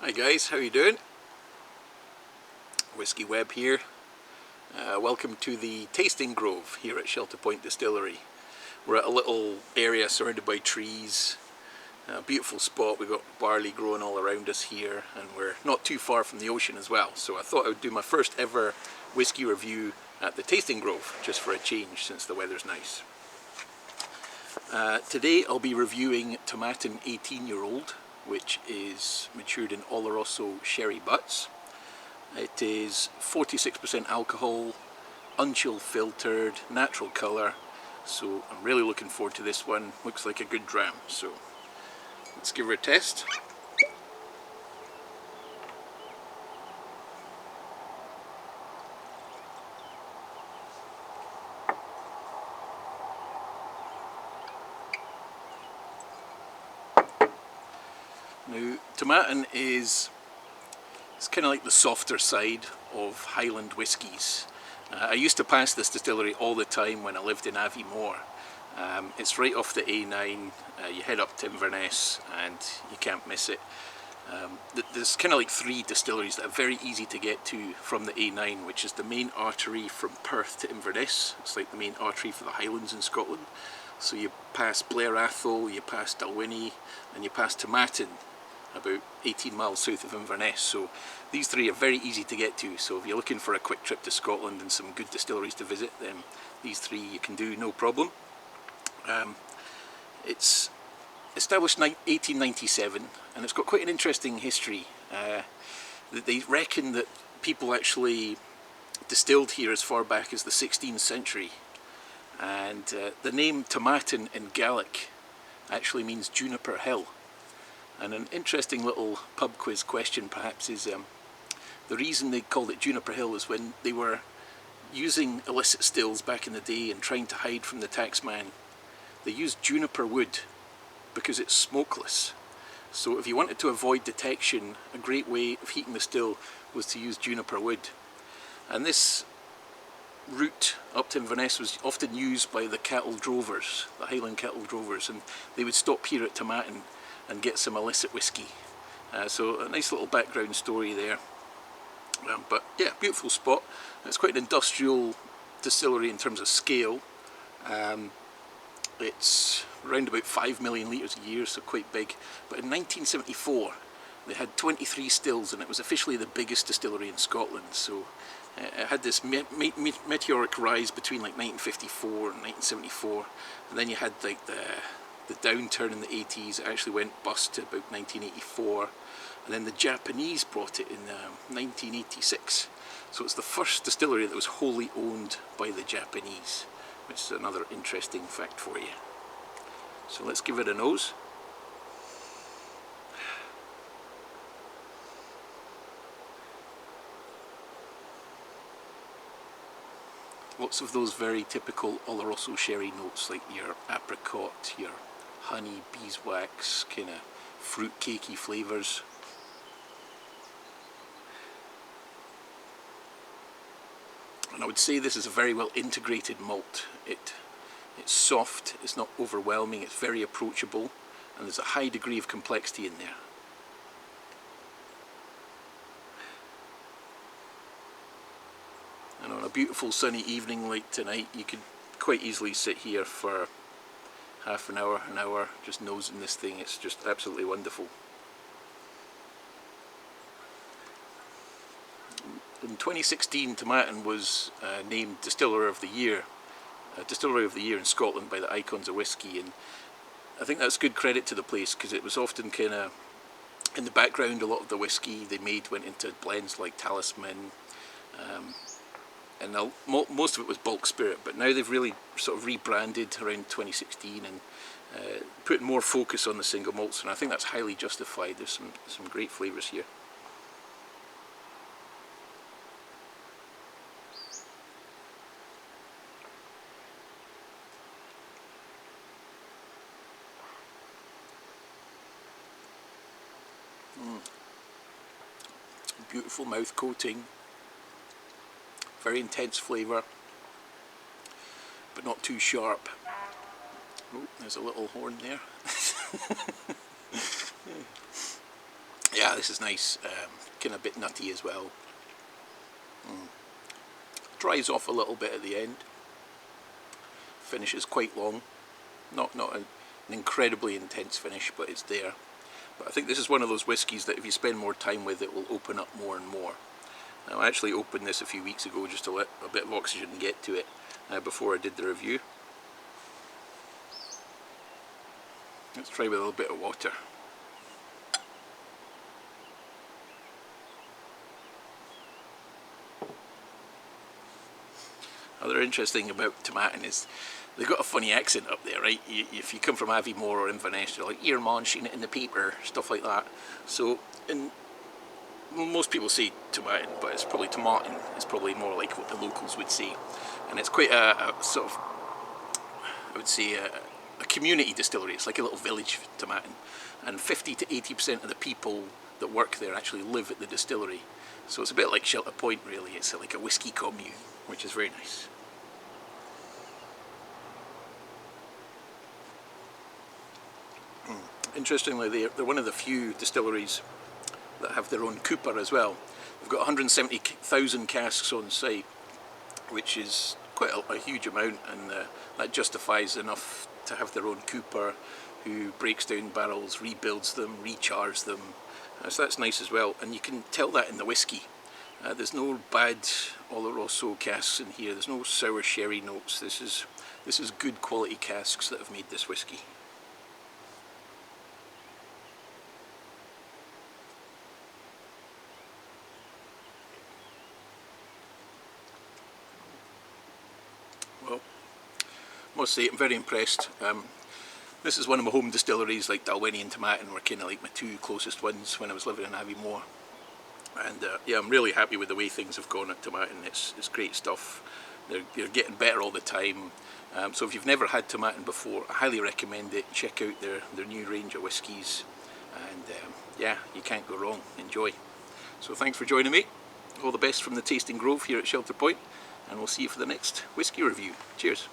Hi guys, how you doing? Whiskey Webb here. Welcome to the Tasting Grove here at Shelter Point Distillery. We're at a little area surrounded by trees. A beautiful spot. We've got barley growing all around us here, and we're not too far from the ocean as well. So I thought I would do my first ever whiskey review at the Tasting Grove, just for a change since the weather's nice. Today I'll be reviewing Tomatin 18-year-old, which is matured in Oloroso sherry butts. It is 46% alcohol, unchill-filtered, natural colour, so I'm really looking forward to this one. Looks like a good dram, so let's give her a test. Now, Tomatin is kind of like the softer side of Highland whiskies. I used to pass this distillery all the time when I lived in Aviemore. It's right off the A9, you head up to Inverness and you can't miss it. There's kind of like three distilleries that are very easy to get to from the A9, which is the main artery from Perth to Inverness. It's like the main artery for the Highlands in Scotland. So you pass Blair Athol, you pass Dalwhinnie, and you pass Tomatin, about 18 miles south of Inverness. So these three are very easy to get to, so if you're looking for a quick trip to Scotland and some good distilleries to visit, then these three you can do no problem. It's established in 1897 and it's got quite an interesting history. They reckon that people actually distilled here as far back as the 16th century, and the name Tomatin in Gaelic actually means juniper hill. And an interesting little pub quiz question perhaps is the reason they called it Juniper Hill is when they were using illicit stills back in the day and trying to hide from the taxman, they used juniper wood because it's smokeless. So if you wanted to avoid detection, a great way of heating the still was to use juniper wood. And this route up to Inverness was often used by the cattle drovers, the Highland cattle drovers, and they would stop here at Tomatin and get some illicit whiskey. So a nice little background story there. But yeah, beautiful spot. It's quite an industrial distillery in terms of scale. It's around about 5 million litres a year, so quite big. But in 1974 they had 23 stills and it was officially the biggest distillery in Scotland. So it had this meteoric rise between like 1954 and 1974, and then you had like the downturn in the 80s. It actually went bust to about 1984, and then the Japanese brought it in 1986. So it's the first distillery that was wholly owned by the Japanese, which is another interesting fact for you. So let's give it a nose. Lots of those very typical Oloroso sherry notes, like your apricot, your honey, beeswax, kind of fruit cakey flavours. And I would say this is a very well integrated malt. It's soft, it's not overwhelming, it's very approachable, and there's a high degree of complexity in there. And on a beautiful sunny evening like tonight, you could quite easily sit here for half an hour, just nosing this thing. It's just absolutely wonderful. In 2016, Tomatin was named Distillery of the Year in Scotland by the Icons of Whisky, and I think that's good credit to the place, because it was often kind of in the background. A lot of the whisky they made went into blends like Talisman, and most of it was bulk spirit, but now they've really sort of rebranded around 2016 and put more focus on the single malts, and I think that's highly justified. There's some great flavours here. Beautiful mouth coating, very intense flavour, but not too sharp. Oh, there's a little horn there. Yeah, this is nice, kind of a bit nutty as well. Dries off a little bit at the end. Finish is quite long, not an incredibly intense finish, but it's there. But I think this is one of those whiskies that if you spend more time with it will open up more and more. Now, I actually opened this a few weeks ago just to let a bit of oxygen get to it before I did the review. Let's try with a little bit of water. Another interesting about Tomatin is they've got a funny accent up there, right? If you come from Aviemore or Inverness, you're like, "Here, man, seen it in the paper," stuff like that. So, most people say Tomatin, but it's probably Tomatin. It's probably more like what the locals would say. And it's quite a sort of, I would say, a community distillery. It's like a little village, Tomatin. And 50 to 80% of the people that work there actually live at the distillery. So it's a bit like Shelter Point, really. It's like a whiskey commune, which is very nice. Interestingly, they're one of the few distilleries that have their own cooper as well. They've got 170,000 casks on site, which is quite a huge amount, and that justifies enough to have their own cooper who breaks down barrels, rebuilds them, recharges them. So that's nice as well, and you can tell that in the whiskey. There's no bad Oloroso casks in here. There's no sour sherry notes. This is good quality casks that have made this whiskey. Well, I must say I'm very impressed. This is one of my home distilleries, like Dalwhinnie and Tomatin were kind of like my two closest ones when I was living in Aviemore. And yeah, I'm really happy with the way things have gone at Tomatin. It's great stuff. They're getting better all the time. So if you've never had Tomatin before, I highly recommend it. Check out their new range of whiskies. And yeah, you can't go wrong. Enjoy. So thanks for joining me. All the best from the Tasting Grove here at Shelter Point. And we'll see you for the next whiskey review. Cheers.